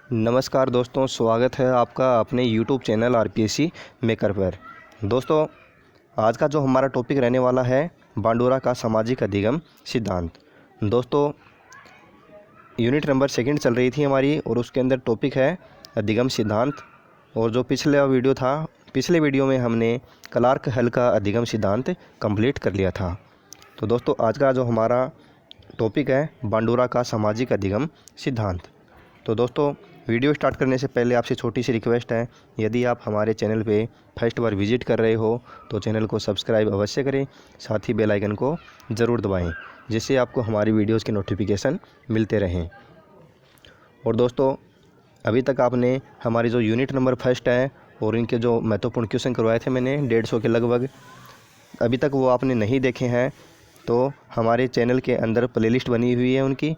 नमस्कार दोस्तों, स्वागत है आपका अपने YouTube चैनल आरपीएससी मेकर पर। दोस्तों, आज का जो हमारा टॉपिक रहने वाला है बांडुरा का सामाजिक अधिगम सिद्धांत। दोस्तों, यूनिट नंबर 2 चल रही थी हमारी और उसके अंदर टॉपिक है अधिगम सिद्धांत। और जो पिछले वीडियो में हमने क्लार्क हल का अधिगम सिद्धांत कंप्लीट कर लिया था। तो दोस्तों, आज का जो हमारा टॉपिक है बांडुरा का सामाजिक अधिगम सिद्धांत। तो दोस्तों, वीडियो स्टार्ट करने से पहले आपसे छोटी सी रिक्वेस्ट है, यदि आप हमारे चैनल पे फर्स्ट बार विजिट कर रहे हो तो चैनल को सब्सक्राइब अवश्य करें, साथ ही बेल आइकन को ज़रूर दबाएं, जिससे आपको हमारी वीडियोस के नोटिफिकेशन मिलते रहें। और दोस्तों, अभी तक आपने हमारी जो यूनिट नंबर 1 है और इनके जो महत्वपूर्ण क्वेश्चन करवाए थे मैंने 150 के लगभग, अभी तक वो आपने नहीं देखे हैं तो हमारे चैनल के अंदर प्लेलिस्ट बनी हुई है उनकी।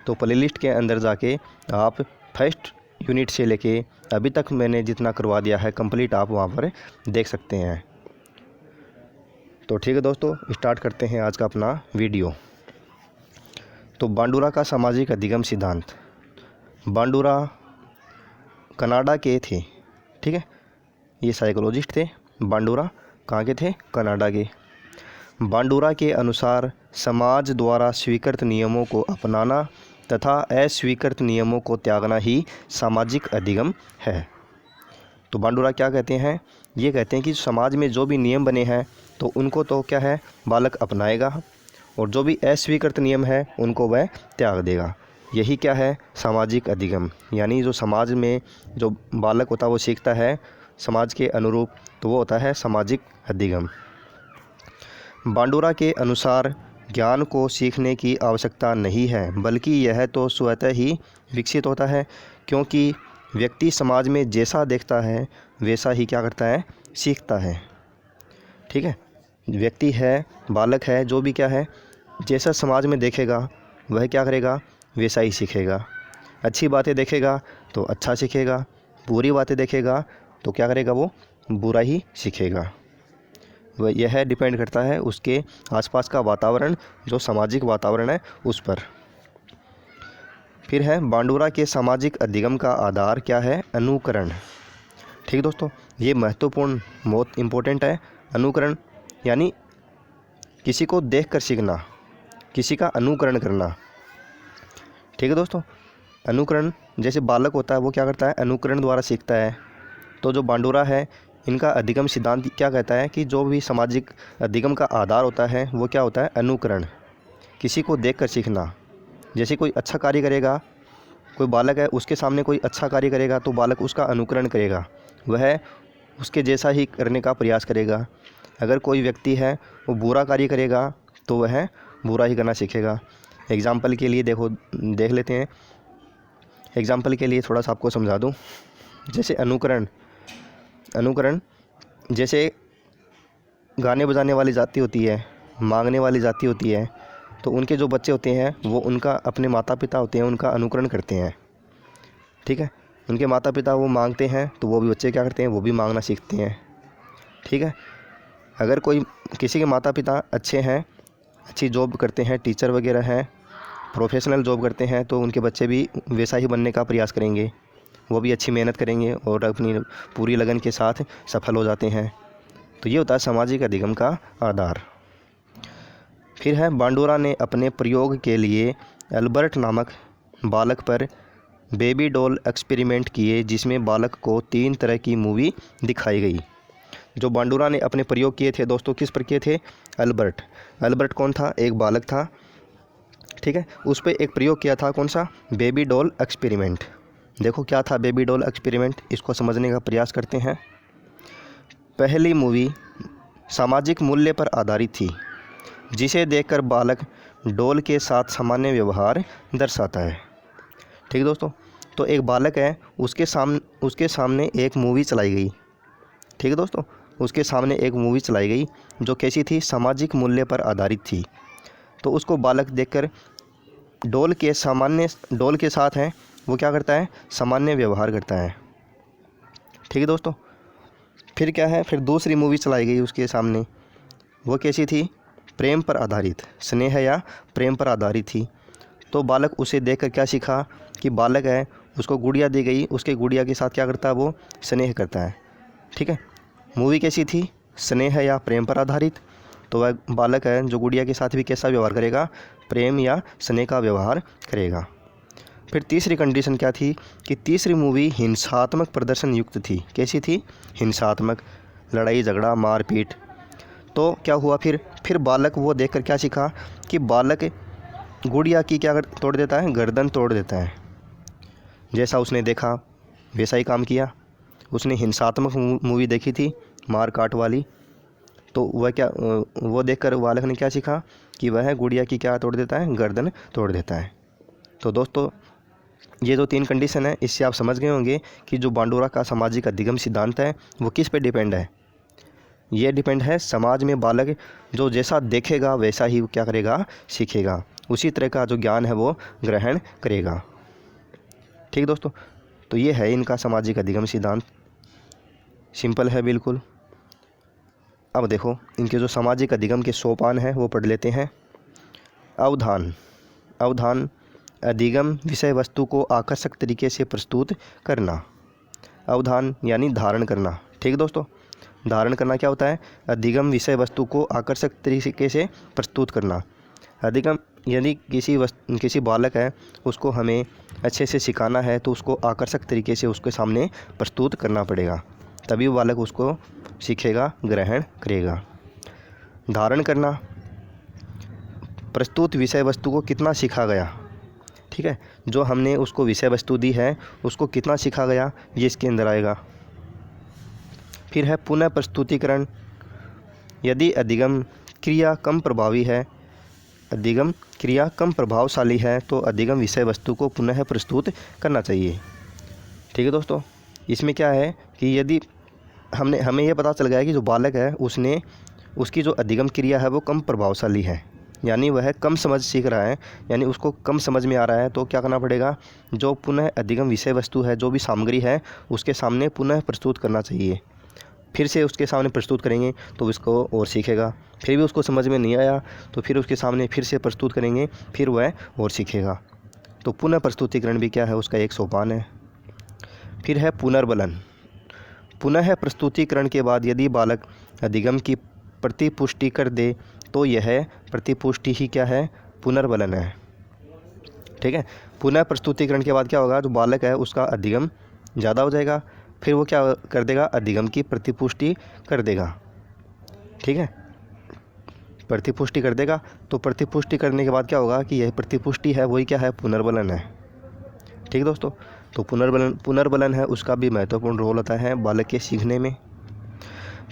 तो प्लेलिस्ट के अंदर जाके आप फर्स्ट यूनिट से लेके अभी तक मैंने जितना करवा दिया है कंप्लीट, आप वहाँ पर देख सकते हैं। तो ठीक है दोस्तों, स्टार्ट करते हैं आज का अपना वीडियो। तो बांडुरा का सामाजिक अधिगम सिद्धांत। बांडुरा कनाडा के थे, ठीक है, ये साइकोलॉजिस्ट थे। बांडुरा कहाँ के थे? कनाडा के। बांडुरा के अनुसार समाज द्वारा स्वीकृत नियमों को अपनाना तथा अस्वीकृत नियमों को त्यागना ही सामाजिक अधिगम है। तो बांडुरा क्या कहते हैं? ये कहते हैं कि समाज में जो भी नियम बने हैं तो उनको तो क्या है, बालक अपनाएगा, और जो भी अस्वीकृत नियम है उनको वह त्याग देगा। यही क्या है? सामाजिक अधिगम। यानी जो समाज में जो बालक होता है वो सीखता है समाज के अनुरूप, तो वो होता है सामाजिक अधिगम। बांडुरा के अनुसार ज्ञान को सीखने की आवश्यकता नहीं है, बल्कि यह तो स्वतः ही विकसित होता है, क्योंकि व्यक्ति समाज में जैसा देखता है वैसा ही क्या करता है, सीखता है। ठीक है, व्यक्ति है, बालक है, जो भी क्या है, जैसा समाज में देखेगा वह क्या करेगा, वैसा ही सीखेगा। अच्छी बातें देखेगा तो अच्छा सीखेगा, बुरी बातें देखेगा तो क्या करेगा, वो बुरा ही सीखेगा। वह यह डिपेंड करता है उसके आसपास का वातावरण, जो सामाजिक वातावरण है उस पर। फिर है बांडुरा के सामाजिक अधिगम का आधार क्या है? अनुकरण। ठीक दोस्तों, ये महत्वपूर्ण, बहुत इम्पोर्टेंट है। अनुकरण यानी किसी को देखकर सीखना, किसी का अनुकरण करना। ठीक है दोस्तों, अनुकरण, जैसे बालक होता है वो क्या करता है, अनुकरण द्वारा सीखता है। तो जो बांडुरा है, इनका अधिगम सिद्धांत क्या कहता है कि जो भी सामाजिक अधिगम का आधार होता है वो क्या होता है, अनुकरण, किसी को देखकर सीखना। जैसे कोई अच्छा कार्य करेगा, कोई बालक है उसके सामने कोई अच्छा कार्य करेगा तो बालक उसका अनुकरण करेगा, वह उसके जैसा ही करने का प्रयास करेगा। अगर कोई व्यक्ति है वो बुरा कार्य करेगा तो वह बुरा ही करना सीखेगा। एग्जाम्पल के लिए देख लेते हैं। एग्जाम्पल के लिए थोड़ा सा आपको समझा दूँ। जैसे अनुकरण जैसे गाने बजाने वाली जाति होती है, मांगने वाली जाति होती है, तो उनके जो बच्चे होते हैं वो उनका, अपने माता पिता होते हैं उनका अनुकरण करते हैं। ठीक है, उनके माता पिता वो मांगते हैं तो वो भी बच्चे क्या करते हैं, वो भी मांगना सीखते हैं। ठीक है, अगर कोई, किसी के माता पिता अच्छे हैं, अच्छी जॉब करते हैं, टीचर वगैरह हैं, प्रोफेशनल जॉब करते हैं, तो उनके बच्चे भी वैसा ही बनने का प्रयास करेंगे, वो भी अच्छी मेहनत करेंगे और अपनी पूरी लगन के साथ सफल हो जाते हैं। तो ये होता है सामाजिक अधिगम का आधार। फिर है बांडुरा ने अपने प्रयोग के लिए अल्बर्ट नामक बालक पर बेबी डॉल एक्सपेरिमेंट किए, जिसमें बालक को 3 तरह की मूवी दिखाई गई। जो बांडुरा ने अपने प्रयोग किए थे दोस्तों, किस पर किए थे? अल्बर्ट कौन था? एक बालक था। ठीक है, उस पर एक प्रयोग किया था, कौन सा? Baby doll experiment. देखो क्या था बेबी डॉल एक्सपेरिमेंट, इसको समझने का प्रयास करते हैं। पहली मूवी सामाजिक मूल्य पर आधारित थी, जिसे देखकर बालक डॉल के साथ सामान्य व्यवहार दर्शाता है। ठीक है दोस्तों, तो एक बालक है, उसके सामने एक मूवी चलाई गई। ठीक है दोस्तों, उसके सामने एक मूवी चलाई गई जो कैसी थी? सामाजिक मूल्य पर आधारित थी। तो उसको बालक देखकर डॉल के साथ है वो क्या करता है? सामान्य व्यवहार करता है। ठीक है दोस्तों, फिर क्या है, फिर दूसरी मूवी चलाई गई उसके सामने, वो कैसी थी? प्रेम पर आधारित, स्नेह या प्रेम पर आधारित थी। तो बालक उसे देखकर क्या सीखा? कि बालक है, उसको गुड़िया दी गई, उसके गुड़िया के साथ क्या करता है, वो स्नेह करता है। ठीक है, मूवी कैसी थी, स्नेह या प्रेम पर आधारित। तो वह बालक है जो गुड़िया के साथ भी कैसा व्यवहार करेगा, प्रेम या स्नेह का व्यवहार करेगा। फिर तीसरी कंडीशन क्या थी कि तीसरी मूवी हिंसात्मक प्रदर्शन युक्त थी। कैसी थी, हिंसात्मक, लड़ाई झगड़ा मारपीट। तो क्या हुआ फिर बालक वो देखकर क्या सीखा कि बालक गुड़िया की क्या तोड़ देता है, गर्दन तोड़ देता है। जैसा उसने देखा वैसा ही काम किया। उसने हिंसात्मक मूवी देखी थी, मार काट वाली, तो वह क्या वो देखकर बालक ने क्या सीखा कि वह गुड़िया की क्या तोड़ देता है, गर्दन तोड़ देता है। तो दोस्तों ये जो 3 कंडीशन है, इससे आप समझ गए होंगे कि जो बांडुरा का सामाजिक अधिगम सिद्धांत है वो किस पे डिपेंड है। ये डिपेंड है समाज में बालक जो जैसा देखेगा वैसा ही क्या करेगा, सीखेगा, उसी तरह का जो ज्ञान है वो ग्रहण करेगा। ठीक दोस्तों, तो ये है इनका सामाजिक अधिगम सिद्धांत, सिंपल है बिल्कुल। अब देखो इनके जो सामाजिक अधिगम के सोपान हैं वो पढ़ लेते हैं। अवधान, अवधान अधिगम विषय वस्तु को आकर्षक तरीके से प्रस्तुत करना। अवधान यानी धारण करना। ठीक दोस्तों, धारण करना क्या होता है, अधिगम विषय वस्तु को आकर्षक तरीके से प्रस्तुत करना। अधिगम यानी किसी बालक है, उसको हमें अच्छे से सिखाना है तो उसको आकर्षक तरीके से उसके सामने प्रस्तुत करना पड़ेगा, तभी वो बालक उसको सीखेगा, ग्रहण करेगा। धारण करना, प्रस्तुत विषय वस्तु को कितना सीखा गया। ठीक है, जो हमने उसको विषय वस्तु दी है उसको कितना सीखा गया, ये इसके अंदर आएगा। फिर है पुनः प्रस्तुतिकरण, यदि अधिगम क्रिया कम प्रभावी है, अधिगम क्रिया कम प्रभावशाली है तो अधिगम विषय वस्तु को पुनः प्रस्तुत करना चाहिए। ठीक है दोस्तों, इसमें क्या है कि यदि हमें यह पता चल गया है कि जो बालक है उसकी जो अधिगम क्रिया है वो कम प्रभावशाली है, यानी वह कम समझ सीख रहा है, यानी उसको कम समझ में आ रहा है, तो क्या करना पड़ेगा, जो पुनः अधिगम विषय वस्तु है, जो भी सामग्री है उसके सामने पुनः प्रस्तुत करना चाहिए। फिर से उसके सामने प्रस्तुत करेंगे तो उसको और सीखेगा, फिर भी उसको समझ में नहीं आया तो फिर उसके सामने फिर से प्रस्तुत करेंगे, फिर वह और सीखेगा। तो पुनः प्रस्तुतिकरण भी क्या है, उसका एक सोपान है। फिर है पुनर्बलन, पुनः प्रस्तुतिकरण के बाद यदि बालक अधिगम की प्रतिपुष्टि कर दे तो यह प्रतिपुष्टि ही क्या है, पुनर्बलन है। ठीक है, पुनः प्रस्तुतिकरण के बाद क्या होगा, जो बालक है उसका अधिगम ज़्यादा हो जाएगा, फिर वो क्या कर देगा, अधिगम की प्रतिपुष्टि कर देगा। ठीक है, प्रतिपुष्टि कर देगा, तो प्रतिपुष्टि करने के बाद क्या होगा कि यह प्रतिपुष्टि है वही क्या है, पुनर्बलन है। ठीक है दोस्तों, तो पुनर्बलन है, उसका भी महत्वपूर्ण रोल होता है बालक के सीखने में।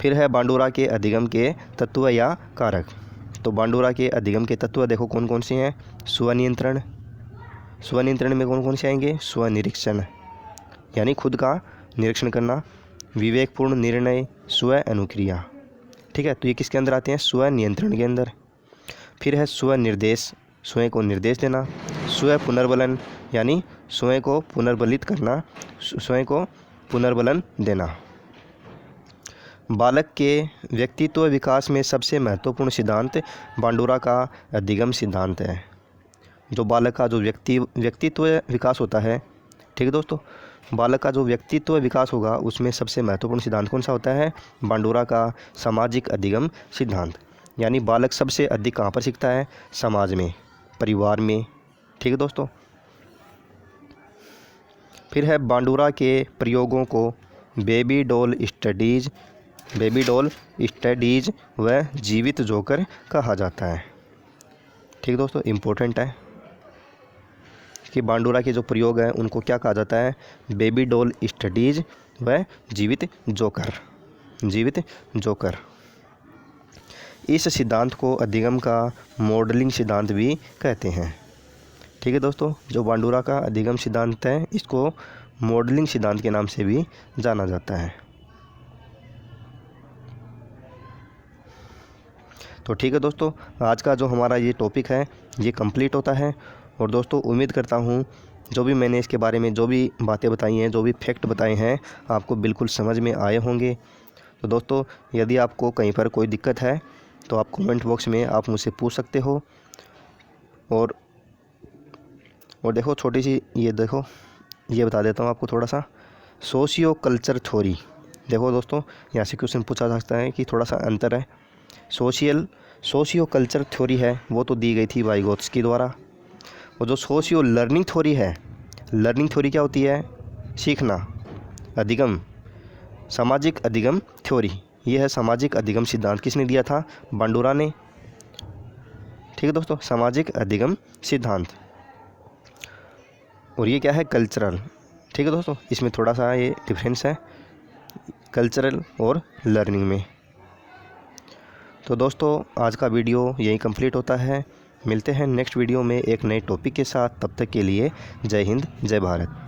फिर है बांडुरा के अधिगम के तत्व या कारक। तो बांडुरा के अधिगम के तत्व देखो कौन कौन से हैं, स्वनियंत्रण, स्वनियंत्रण में कौन कौन से आएंगे, स्वनिरीक्षण यानी खुद का निरीक्षण करना, विवेकपूर्ण निर्णय, स्व अनुक्रिया। ठीक है, तो ये किसके अंदर आते हैं, स्व नियंत्रण के अंदर। फिर है स्वनिर्देश, स्वयं को निर्देश देना, स्व पुनर्बलन यानी स्वयं को पुनर्बलित करना, स्वयं को पुनर्बलन देना। बालक के व्यक्तित्व विकास में सबसे महत्वपूर्ण सिद्धांत बांडुरा का अधिगम सिद्धांत है। जो बालक का जो व्यक्तित्व विकास होता है, ठीक है दोस्तों, बालक का जो व्यक्तित्व विकास होगा उसमें सबसे महत्वपूर्ण सिद्धांत कौन सा होता है, बांडुरा का सामाजिक अधिगम सिद्धांत। यानी बालक सबसे अधिक कहाँ पर सीखता है, समाज में, परिवार में। ठीक है दोस्तों, फिर है बांडुरा के प्रयोगों को बेबी डॉल स्टडीज व जीवित जोकर कहा जाता है। ठीक दोस्तों, इम्पोर्टेंट है कि बांडुरा के जो प्रयोग हैं उनको क्या कहा जाता है, बेबी डॉल स्टडीज व जीवित जोकर। इस सिद्धांत को अधिगम का मॉडलिंग सिद्धांत भी कहते हैं। ठीक है दोस्तों, जो बांडुरा का अधिगम सिद्धांत है इसको मॉडलिंग सिद्धांत के नाम से भी जाना जाता है। तो ठीक है दोस्तों, आज का जो हमारा ये टॉपिक है ये कंप्लीट होता है। और दोस्तों उम्मीद करता हूँ जो भी मैंने इसके बारे में जो भी बातें बताई हैं, जो भी फैक्ट बताए हैं, आपको बिल्कुल समझ में आए होंगे। तो दोस्तों यदि आपको कहीं पर कोई दिक्कत है तो आप कमेंट बॉक्स में आप मुझसे पूछ सकते हो। और और देखो छोटी सी ये देखो, ये बता देता हूँ आपको थोड़ा सा। सोशियो कल्चर थ्योरी, देखो दोस्तों यहाँ से क्वेश्चन पूछा जा सकता है कि थोड़ा सा अंतर है। सोशियो कल्चर थ्योरी है वो तो दी गई थी वाइगोत्स्की द्वारा, और जो सोशियो लर्निंग थ्योरी है, लर्निंग थ्योरी क्या होती है? सीखना, अधिगम, सामाजिक अधिगम थ्योरी, ये है सामाजिक अधिगम सिद्धांत। किसने दिया था? बांडुरा ने। ठीक है दोस्तों, सामाजिक अधिगम सिद्धांत। और ये क्या है? कल्चरल। ठीक है दोस्तों, इसमें थोड़ा सा ये डिफरेंस है कल्चरल और लर्निंग में। तो दोस्तों आज का वीडियो यही कंप्लीट होता है। मिलते हैं नेक्स्ट वीडियो में एक नए टॉपिक के साथ। तब तक के लिए जय हिंद, जय भारत।